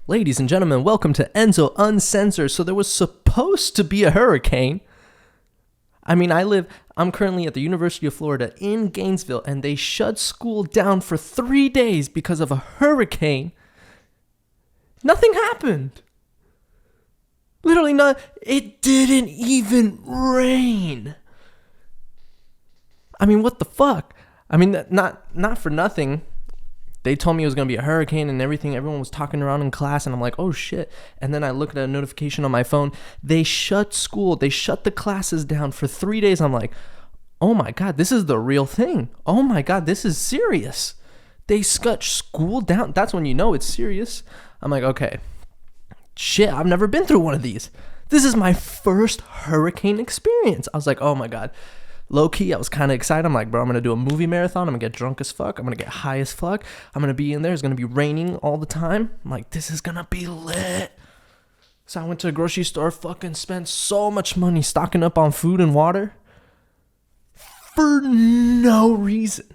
Ladies and gentlemen, welcome to ENZO Uncensored. So there was supposed to be a hurricane. I'm currently at the University of Florida in Gainesville, and they shut school down for 3 days because of a hurricane. Nothing happened. Literally not. It didn't even rain. What the fuck? Not for nothing. They told me it was going to be a hurricane and everything. Everyone was talking around in class, and I'm like, oh shit. And then I looked at a notification on my phone. They shut school. They shut the classes down for 3 days. I'm like, oh my God, this is the real thing. Oh my God, this is serious. They shut school down. That's when you know it's serious. I'm like, okay, shit, I've never been through one of these. This is my first hurricane experience. I was like, oh my God. Low-key, I was kind of excited. I'm like, bro, I'm going to do a movie marathon. I'm going to get drunk as fuck. I'm going to get high as fuck. I'm going to be in there. It's going to be raining all the time. I'm like, this is going to be lit. So I went to the grocery store, fucking spent so much money stocking up on food and water for no reason.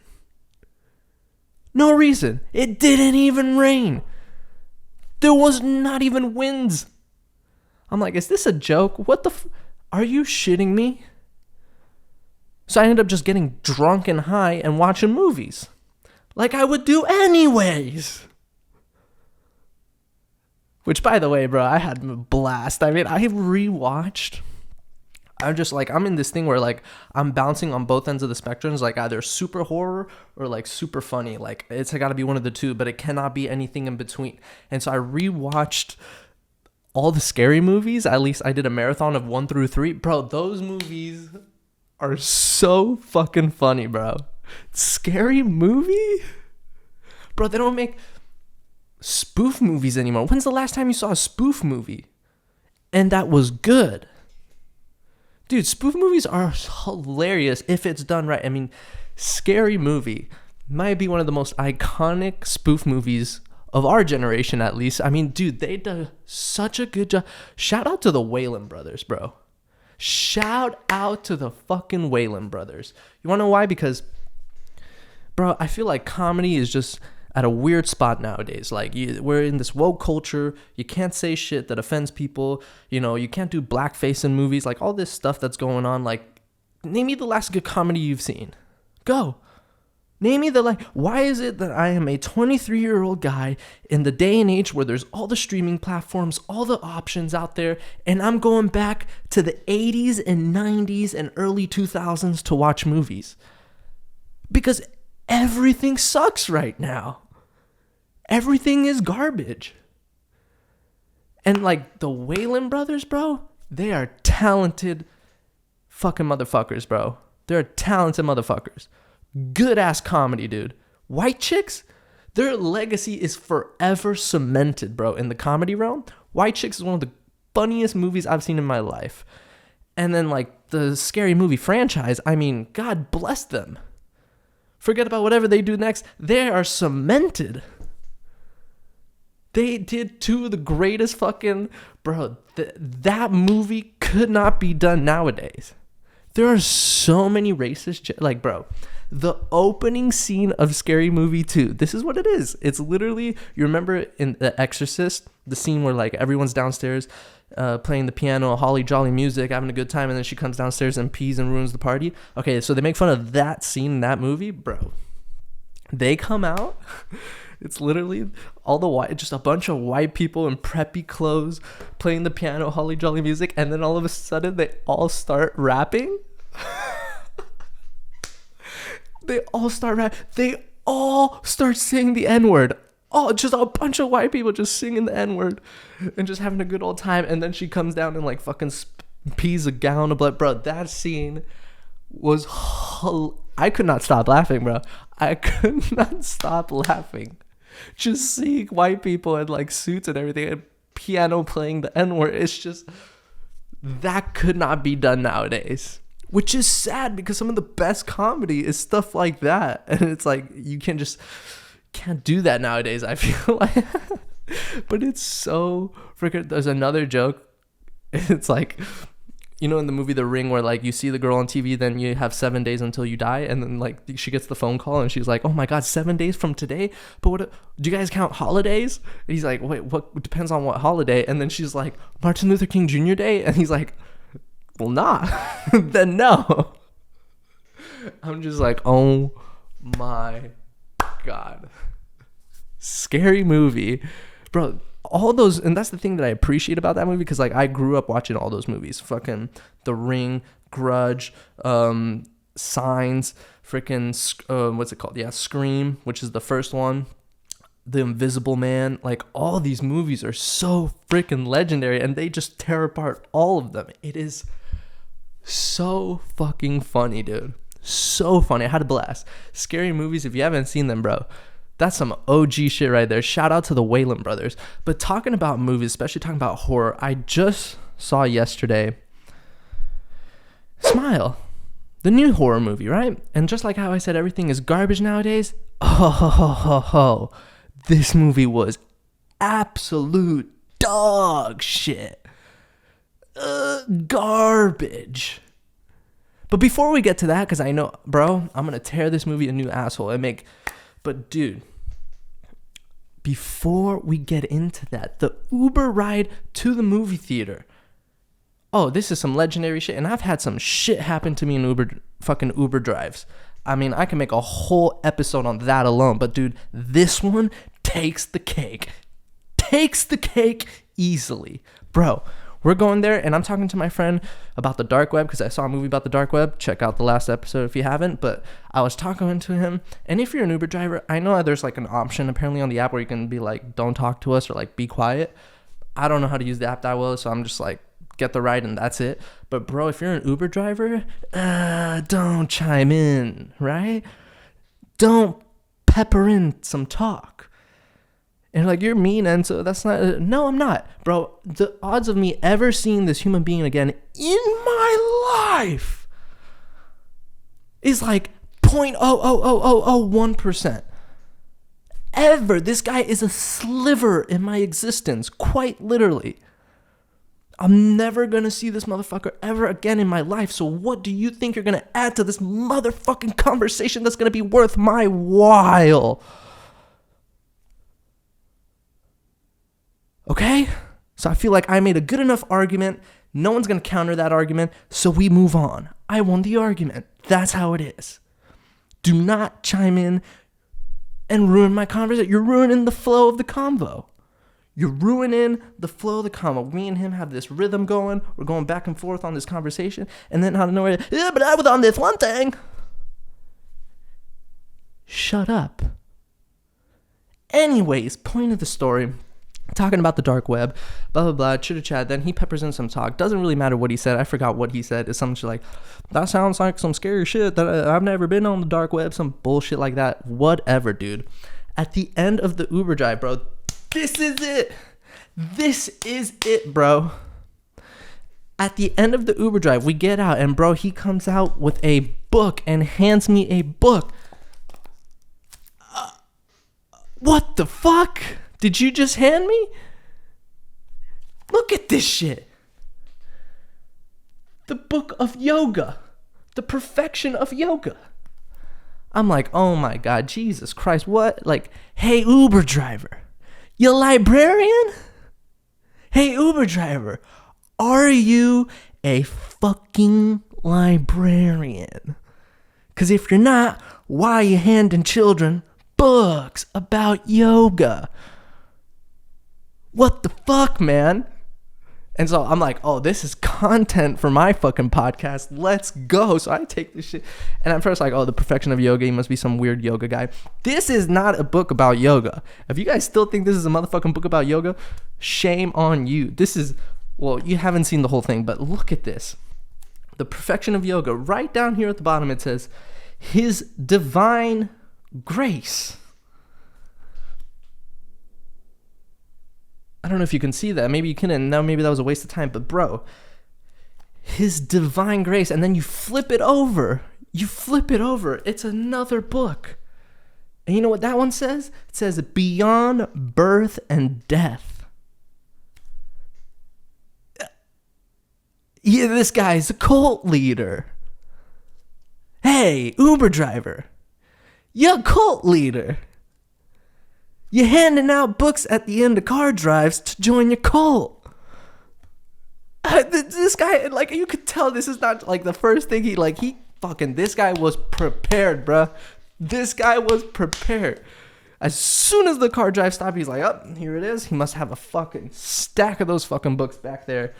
No reason. It didn't even rain. There was not even winds. I'm like, is this a joke? What the are you shitting me? So I ended up just getting drunk and high and watching movies. Like I would do anyways. Which, by the way, bro, I had a blast. I rewatched. I'm in this thing where, like, I'm bouncing on both ends of the spectrums. Like, either super horror or, like, super funny. Like, it's got to be one of the two, but it cannot be anything in between. And so I rewatched all the scary movies. At least I did a marathon of 1 through 3. Bro, those movies are so fucking funny, bro. Scary movie? Bro, they don't make spoof movies anymore. When's the last time you saw a spoof movie? And that was good. Dude, spoof movies are hilarious if it's done right. Scary Movie might be one of the most iconic spoof movies of our generation, at least. Dude, they did such a good job. Shout out to the Wayans brothers, bro. Shout out to the fucking Wayans brothers. You want to know why? Because, bro, I feel like comedy is just at a weird spot nowadays. Like, we're in this woke culture. You can't say shit that offends people. You can't do blackface in movies. Like, all this stuff that's going on. Like, name me the last good comedy you've seen. Go. Name me why is it that I am a 23-year-old guy in the day and age where there's all the streaming platforms, all the options out there, and I'm going back to the 80s and 90s and early 2000s to watch movies? Because everything sucks right now. Everything is garbage. And, like, the Wayans brothers, bro, they are talented fucking motherfuckers, bro. They're talented motherfuckers. Good ass comedy, dude. White chicks, their legacy is forever cemented, bro. In the comedy realm, White Chicks is one of the funniest movies I've seen in my life. And then, like, the Scary Movie franchise, God bless them. Forget about whatever they do next. They are cemented. They did two of the greatest fucking... Bro, that movie could not be done nowadays. There are so many racist... bro... The opening scene of Scary Movie 2, this is what it is. It's literally, you remember in The Exorcist, the scene where, like, everyone's downstairs playing the piano, holly jolly music, having a good time, and then she comes downstairs and pees and ruins the party. Okay, so they make fun of that scene in that movie. Bro, they come out, it's literally just a bunch of white people in preppy clothes playing the piano, holly jolly music, and then all of a sudden they all start rapping. They all start rap. They all start saying the N-word. Oh, just a bunch of white people just singing the N-word and just having a good old time. And then she comes down and, like, fucking pees a gallon of blood. Bro, that scene was... I could not stop laughing, bro. I could not stop laughing. Just seeing white people in, like, suits and everything and piano playing the N-word. It's just... That could not be done nowadays. Which is sad because some of the best comedy is stuff like that. And it's like, you can't do that nowadays, I feel like. But it's so freaking... There's another joke. It's like, You know, in the movie The Ring, where like you see the girl on TV, then you have 7 days until you die, and then like she gets the phone call and she's like, "Oh my God, 7 days from today? But what do you guys count holidays?" And he's like, "Wait, what? Depends on what holiday." And then she's like, "Martin Luther King Jr. Day," and he's like, "Well, nah." Then no. I'm just like, oh my God, scary movie, bro. All those, and that's the thing that I appreciate about that movie, because like I grew up watching all those movies, fucking The Ring, Grudge, Signs, freaking what's it called? Yeah, Scream, which is the first one, The Invisible Man. Like all these movies are so freaking legendary, and they just tear apart all of them. It is so fucking funny, dude. So funny. I had a blast. Scary movies, if you haven't seen them, bro, that's some OG shit right there. Shout out to the Wayland brothers. But talking about movies, especially talking about horror, I just saw yesterday Smile, the new horror movie, right? And just like how I said everything is garbage nowadays, this movie was absolute dog shit. Garbage. But before we get to that, because I know, bro, I'm going to tear this movie a new asshole and make... But dude, before we get into that, the Uber ride to the movie theater. Oh, this is some legendary shit. And I've had some shit happen to me in Uber drives. I mean, I can make a whole episode on that alone. But dude, this one takes the cake. Takes the cake easily. Bro, we're going there, and I'm talking to my friend about the dark web, because I saw a movie about the dark web. Check out the last episode if you haven't. But I was talking to him, and if you're an Uber driver, I know there's like an option apparently on the app where you can be like, don't talk to us, or like be quiet. I don't know how to use the app that well, so I'm just like, get the ride and that's it. But bro, if you're an Uber driver, don't chime in, right? Don't pepper in some talk. And like, you're mean, Enzo. That's not... No, I'm not. Bro, the odds of me ever seeing this human being again in my life is like 0.00001%. Ever. This guy is a sliver in my existence, quite literally. I'm never going to see this motherfucker ever again in my life. So what do you think you're going to add to this motherfucking conversation that's going to be worth my while? Okay? So I feel like I made a good enough argument. No one's going to counter that argument. So we move on. I won the argument. That's how it is. Do not chime in and ruin my conversation. You're ruining the flow of the convo. You're ruining the flow of the convo. Me and him have this rhythm going. We're going back and forth on this conversation. And then out of nowhere, yeah, but I was on this one thing. Shut up. Anyways, point of the story. Talking about the dark web, blah, blah, blah, chitter-chat. Then he peppers in some talk. Doesn't really matter what he said. I forgot what he said. It's something like, that sounds like some scary shit that I've never been on the dark web. Some bullshit like that. Whatever, dude. At the end of the Uber drive, bro, this is it. This is it, bro. At the end of the Uber drive, we get out, and bro, he comes out with a book and hands me a book. What the fuck? Did you just hand me? Look at this shit. The Book of Yoga. The Perfection of Yoga. I'm like, oh my God, Jesus Christ, what? Like, hey, Uber driver, you librarian? Hey, Uber driver, are you a fucking librarian? Because if you're not, why are you handing children books about yoga? What the fuck, man? And so I'm like, oh, this is content for my fucking podcast. Let's go. So I take this shit. And I'm first like, oh, the perfection of yoga. He must be some weird yoga guy. This is not a book about yoga. If you guys still think this is a motherfucking book about yoga, shame on you. This is, well, you haven't seen the whole thing, but look at this. The perfection of yoga. Right down here at the bottom, it says, His divine grace. I don't know if you can see that. Maybe you couldn't. Now maybe that was a waste of time. But bro, His divine grace. And then you flip it over. It's another book. And you know what that one says? It says beyond birth and death. Yeah, this guy's a cult leader. Hey, Uber driver, you're a cult leader. You're handing out books at the end of car drives to join your cult. This guy, like, you could tell this is not like the first thing this guy was prepared, bruh. This guy was prepared. As soon as the car drive stopped, he's like, oh, here it is. He must have a fucking stack of those fucking books back there.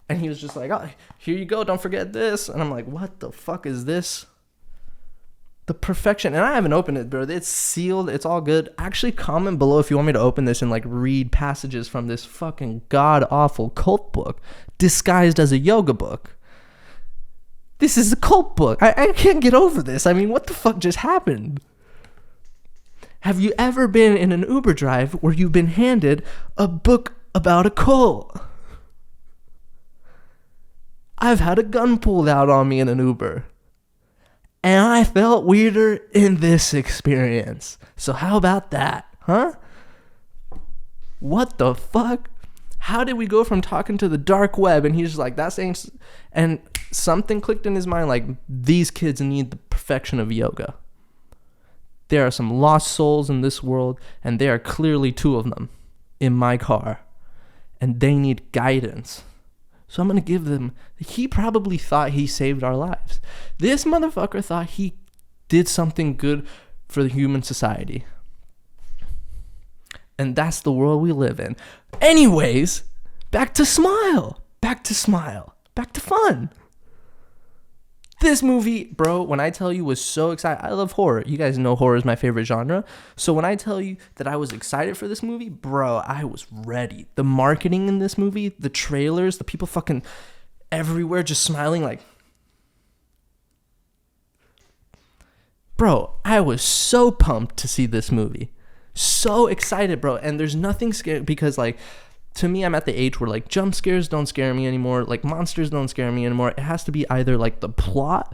And he was just like, oh, here you go. Don't forget this. And I'm like, what the fuck is this? The perfection. And I haven't opened it, bro. It's sealed. It's all good. Actually, comment below if you want me to open this and like read passages from this fucking god-awful cult book disguised as a yoga book. This is a cult book. I can't get over this. I mean, what the fuck just happened? Have you ever been in an Uber drive where you've been handed a book about a cult? I've had a gun pulled out on me in an Uber. And I felt weirder in this experience. So how about that, huh? What the fuck? How did we go from talking to the dark web and he's just like, that's ain't... And something clicked in his mind like, these kids need the perfection of yoga. There are some lost souls in this world, and there are clearly two of them in my car. And they need guidance. So I'm going to give them... He probably thought he saved our lives. This motherfucker thought he did something good for the human society. And that's the world we live in. Anyways, back to Smile. Back to Smile. Back to fun. This movie, bro, when I tell you was so excited, I love horror. You guys know horror is my favorite genre. So when I tell you that I was excited for this movie, bro, I was ready. The marketing in this movie, the trailers, the people fucking everywhere just smiling like... Bro, I was so pumped to see this movie. So excited, bro. And there's nothing scary because like... To me, I'm at the age where, like, jump scares don't scare me anymore. Like, monsters don't scare me anymore. It has to be either, like, the plot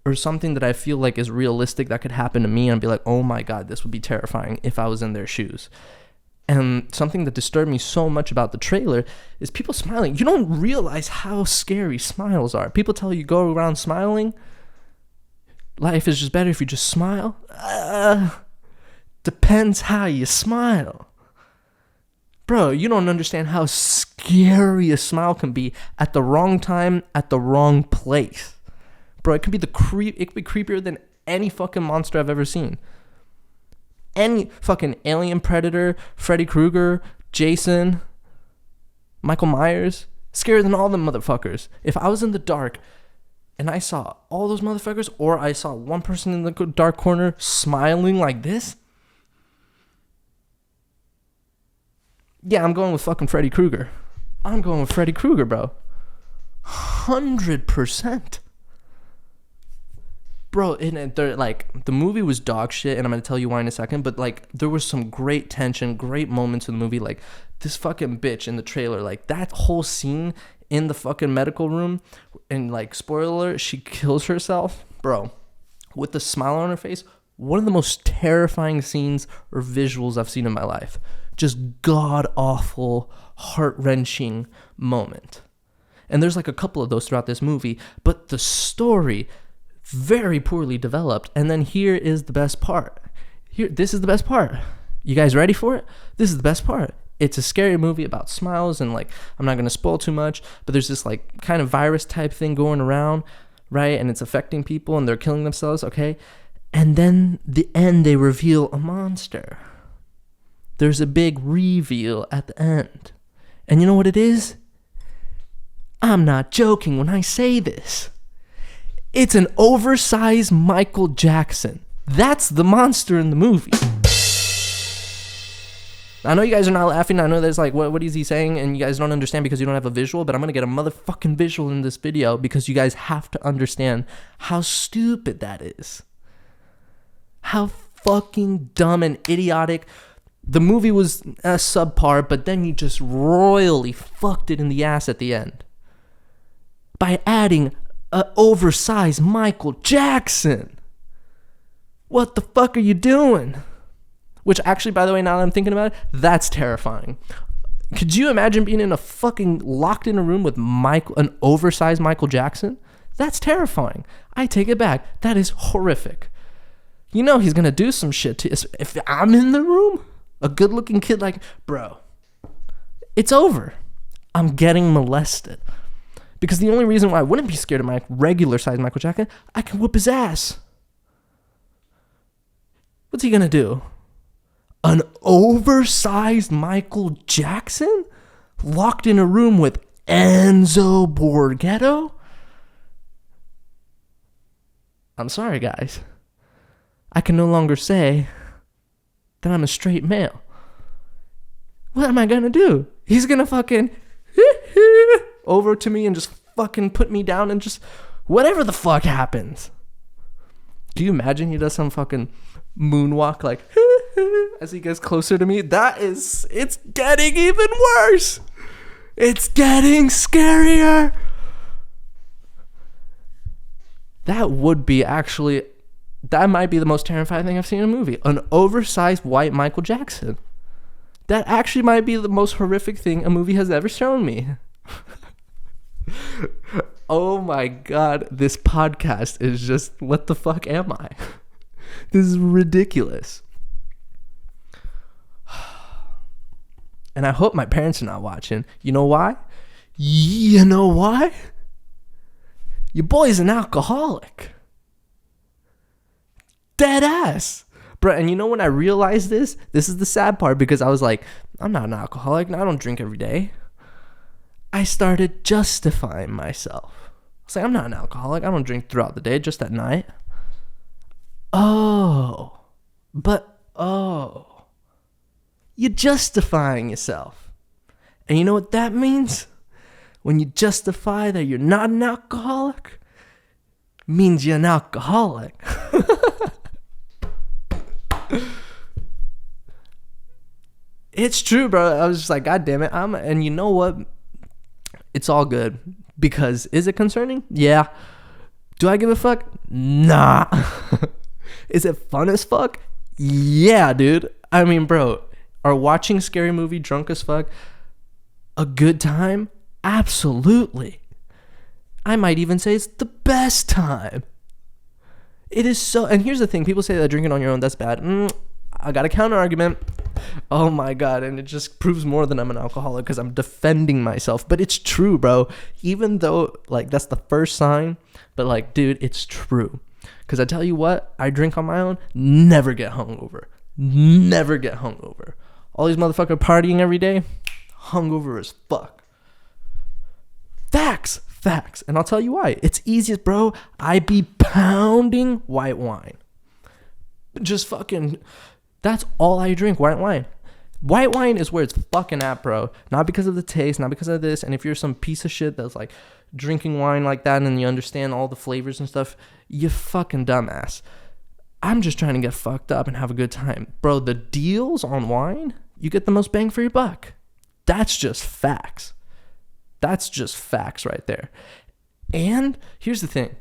or something that I feel like is realistic that could happen to me and be like, oh, my God, this would be terrifying if I was in their shoes. And something that disturbed me so much about the trailer is people smiling. You don't realize how scary smiles are. People tell you go around smiling. Life is just better if you just smile. Depends how you smile. Bro, you don't understand how scary a smile can be at the wrong time, at the wrong place. Bro, it could be it could be creepier than any fucking monster I've ever seen. Any fucking alien predator, Freddy Krueger, Jason, Michael Myers, scarier than all them motherfuckers. If I was in the dark and I saw all those motherfuckers, or I saw one person in the dark corner smiling like this, yeah, I'm going with fucking Freddy Krueger. I'm going with Freddy Krueger, bro. 100%. Bro, like, the movie was dog shit, and I'm going to tell you why in a second, but, like, there was some great tension, great moments in the movie. Like, this fucking bitch in the trailer, like, that whole scene in the fucking medical room, and, like, spoiler alert, she kills herself. Bro, with the smile on her face, one of the most terrifying scenes or visuals I've seen in my life. Just god-awful, heart-wrenching moment. And there's like a couple of those throughout this movie, but the story, very poorly developed. And then here is the best part. This is the best part. You guys ready for it? This is the best part. It's a scary movie about smiles, and like, I'm not going to spoil too much, but there's this like kind of virus type thing going around, right? And it's affecting people and they're killing themselves, okay? And then the end, they reveal a monster. There's a big reveal at the end. And you know what it is? I'm not joking when I say this. It's an oversized Michael Jackson. That's the monster in the movie. I know you guys are not laughing. I know there's like, what is he saying? And you guys don't understand because you don't have a visual, but I'm going to get a motherfucking visual in this video because you guys have to understand how stupid that is. How fucking dumb and idiotic. The movie was subpar, but then you just royally fucked it in the ass at the end by adding an oversized Michael Jackson. What the fuck are you doing? Which actually, by the way, now that I'm thinking about it, that's terrifying. Could you imagine being locked in a room with an oversized Michael Jackson? That's terrifying. I take it back. That is horrific. You know he's gonna do some shit to you. If I'm in the room, a good-looking kid like, bro, it's over. I'm getting molested. Because the only reason why I wouldn't be scared of my regular-sized Michael Jackson, I can whoop his ass. What's he gonna do? An oversized Michael Jackson? Locked in a room with Enzo Borghetto? I'm sorry, guys. I can no longer say that I'm a straight male. What am I gonna do? He's gonna fucking over to me and just fucking put me down and just whatever the fuck happens. Do you imagine he does some fucking moonwalk like as he gets closer to me? It's getting even worse. It's getting scarier. That might be the most terrifying thing I've seen in a movie. An oversized white Michael Jackson. That actually might be the most horrific thing a movie has ever shown me. Oh my God, this podcast is just, what the fuck am I? This is ridiculous. And I hope my parents are not watching. You know why? You know why? Your boy's an alcoholic. Dead ass. Bro, and you know when I realized this is the sad part, because I was like, I'm not an alcoholic. I don't drink every day. I started justifying myself. I was like, I'm not an alcoholic. I don't drink throughout the day, just at night. You're justifying yourself. And you know what that means? When you justify that you're not an alcoholic, means you're an alcoholic. It's true, bro. I was just like, God damn it. And you know what? It's all good. Because is it concerning? Yeah. Do I give a fuck? Nah. Is it fun as fuck? Yeah, dude. I mean, bro, are watching scary movie drunk as fuck a good time? Absolutely. I might even say it's the best time. It is so, and here's the thing, people say that drinking on your own, that's bad. I got a counter argument. Oh my God, and it just proves more than I'm an alcoholic because I'm defending myself. But it's true, bro. Even though, like, that's the first sign, but like, dude, it's true. Because I tell you what, I drink on my own, never get hungover. Never get hungover. All these motherfuckers partying every day, hungover as fuck. Facts. And I'll tell you why. It's easiest, bro. I be pounding white wine. Just fucking, that's all I drink, white wine. White wine is where it's fucking at, bro. Not because of the taste, not because of this. And if you're some piece of shit that's like drinking wine like that and you understand all the flavors and stuff, you fucking dumbass. I'm just trying to get fucked up and have a good time. Bro, the deals on wine, you get the most bang for your buck. That's just facts. That's just facts right there. And here's the thing.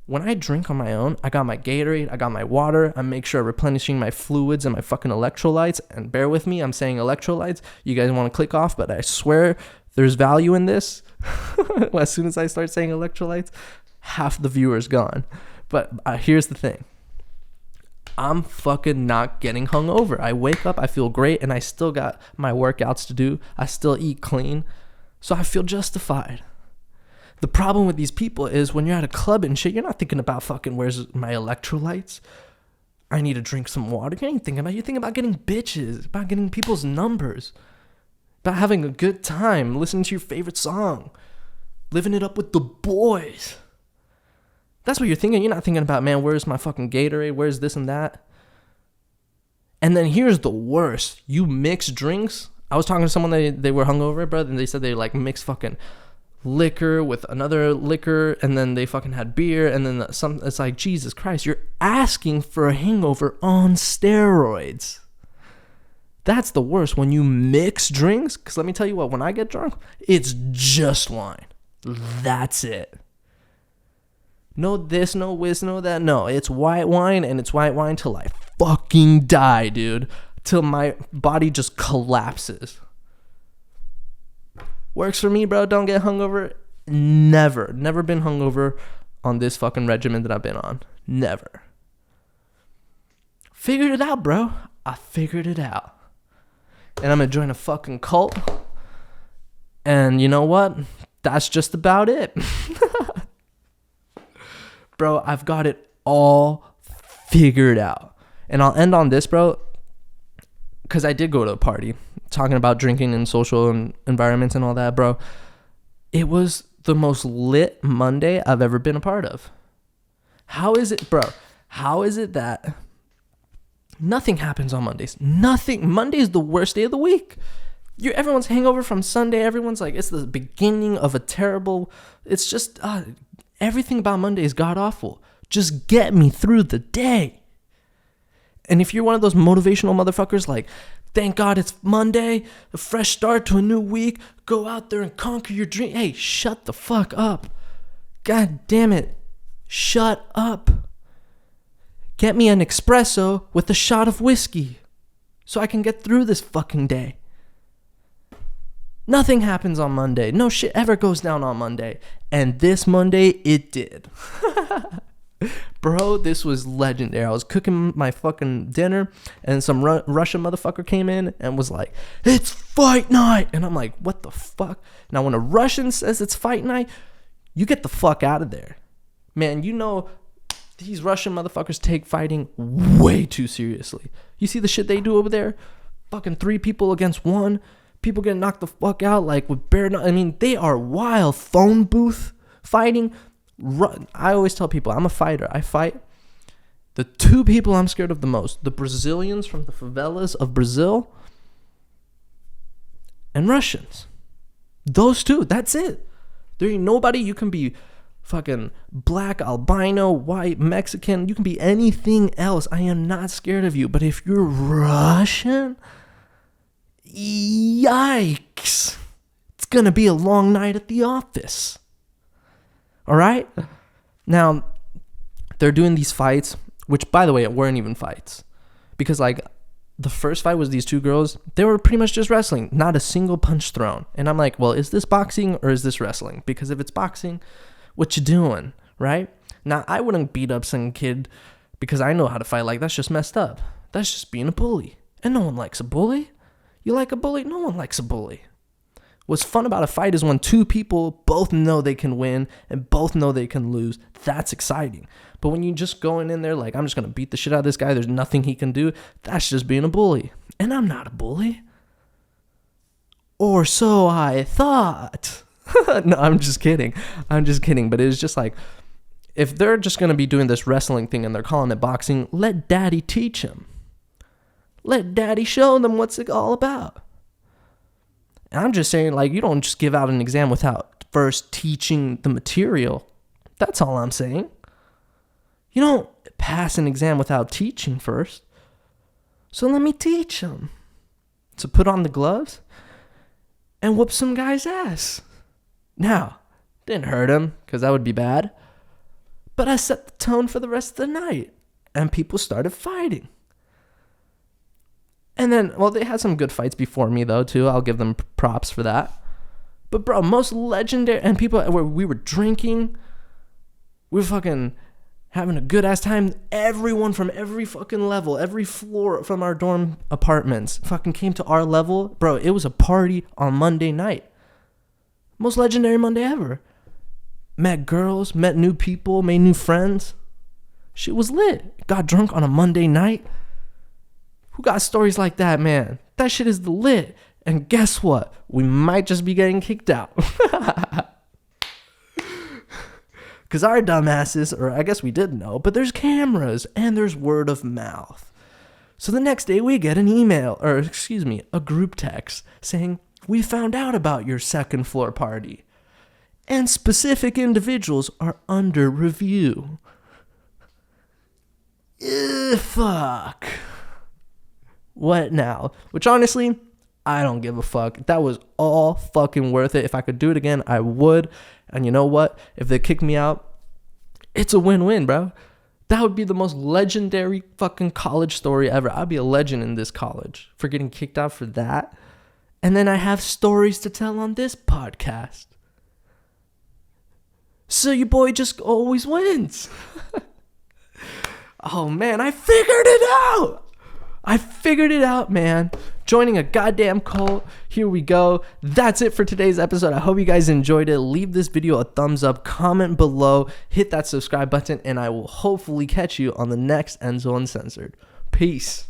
When I drink on my own, I got my Gatorade, I got my water, I make sure I'm replenishing my fluids and my fucking electrolytes. And bear with me, I'm saying electrolytes. You guys want to click off, but I swear there's value in this. As soon as I start saying electrolytes, half the viewers gone. But here's the thing. I'm fucking not getting hungover. I wake up, I feel great, and I still got my workouts to do. I still eat clean. So I feel justified. The problem with these people is when you're at a club and shit, you're not thinking about fucking where's my electrolytes. I need to drink some water. You ain't thinking about, you think about getting bitches, about getting people's numbers, about having a good time, listening to your favorite song, living it up with the boys. That's what you're thinking. You're not thinking about, man, where's my fucking Gatorade? Where's this and that? And then here's the worst. You mix drinks. I was talking to someone that they were hungover, bro, and they said they like mix fucking liquor with another liquor, and then they fucking had beer, and then it's like, Jesus Christ, you're asking for a hangover on steroids. That's the worst, when you mix drinks. Because let me tell you what, when I get drunk, it's just wine. That's it. No this, no whiz, no that. No, it's white wine, and it's white wine till I fucking die, dude. Till my body just collapses. Works for me, bro. Don't get hungover. Never been hungover on this fucking regimen that I've been on. Never. Figured it out, bro. I figured it out. And I'm gonna join a fucking cult. And you know what? That's just about it. Bro, I've got it all figured out. And I'll end on this, bro, because I did go to a party talking about drinking in social environments and all that, bro. It was the most lit Monday I've ever been a part of. How is it, bro? How is it that nothing happens on Mondays? Nothing. Monday is the worst day of the week. Everyone's hangover from Sunday. Everyone's like, it's the beginning of a terrible... It's just... everything about Monday is god-awful. Just get me through the day. And if you're one of those motivational motherfuckers like, thank God it's Monday, a fresh start to a new week, go out there and conquer your dream. Hey, shut the fuck up. God damn it. Shut up. Get me an espresso with a shot of whiskey so I can get through this fucking day. Nothing happens on Monday. No shit ever goes down on Monday. And this Monday, it did. Bro, this was legendary. I was cooking my fucking dinner, and some Russian motherfucker came in and was like, it's fight night. And I'm like, what the fuck? Now, when a Russian says it's fight night, you get the fuck out of there. Man, you know, these Russian motherfuckers take fighting way too seriously. You see the shit they do over there? Fucking 3 people against 1. People get knocked the fuck out like with I mean, they are wild. Phone booth fighting. I always tell people, I'm a fighter. I fight. The 2 people I'm scared of the most, the Brazilians from the favelas of Brazil and Russians. Those 2, that's it. There ain't nobody. You can be fucking black, albino, white, Mexican. You can be anything else. I am not scared of you. But if you're Russian... Yikes. It's gonna be a long night at the office. Alright? Now, they're doing these fights, which, by the way, weren't even fights. Because, like, the first fight was these 2 girls. They were pretty much just wrestling. Not a single punch thrown. And I'm like, well, is this boxing or is this wrestling? Because if it's boxing, what you doing? Right? Now, I wouldn't beat up some kid because I know how to fight. Like, that's just messed up. That's just being a bully. And no one likes a bully. You like a bully? No one likes a bully. What's fun about a fight is when 2 people both know they can win and both know they can lose. That's exciting. But when you just going in there like, I'm just going to beat the shit out of this guy, there's nothing he can do, that's just being a bully. And I'm not a bully. Or so I thought. No, I'm just kidding. But it's just like, if they're just going to be doing this wrestling thing and they're calling it boxing, let daddy teach him. Let daddy show them what's it all about. And I'm just saying, like, you don't just give out an exam without first teaching the material. That's all I'm saying. You don't pass an exam without teaching first. So let me teach them. So put on the gloves and whoop some guy's ass. Now, didn't hurt him, because that would be bad. But I set the tone for the rest of the night. And people started fighting. And then, well, they had some good fights before me, though, too. I'll give them props for that. But, bro, most legendary... And people... We were drinking. We were fucking having a good-ass time. Everyone from every fucking level, every floor from our dorm apartments fucking came to our level. Bro, it was a party on Monday night. Most legendary Monday ever. Met girls, met new people, made new friends. Shit was lit. Got drunk on a Monday night. Who got stories like that, man? That shit is lit. And guess what? We might just be getting kicked out. Because our dumbasses, or I guess we didn't know, but there's cameras and there's word of mouth. So the next day we get an email, or excuse me, a group text saying, we found out about your second floor party. And specific individuals are under review. Fuck. What now? Which honestly, I don't give a fuck. That was all fucking worth it. If I could do it again, I would. And you know what? If they kick me out, it's a win-win, bro. That would be the most legendary fucking college story ever. I'd be a legend in this college for getting kicked out for that. And then I have stories to tell on this podcast. So your boy just always wins. Oh man, I figured it out, man. Joining a goddamn cult. Here we go. That's it for today's episode. I hope you guys enjoyed it. Leave this video a thumbs up, comment below, hit that subscribe button, and I will hopefully catch you on the next ENZO Uncensored. Peace.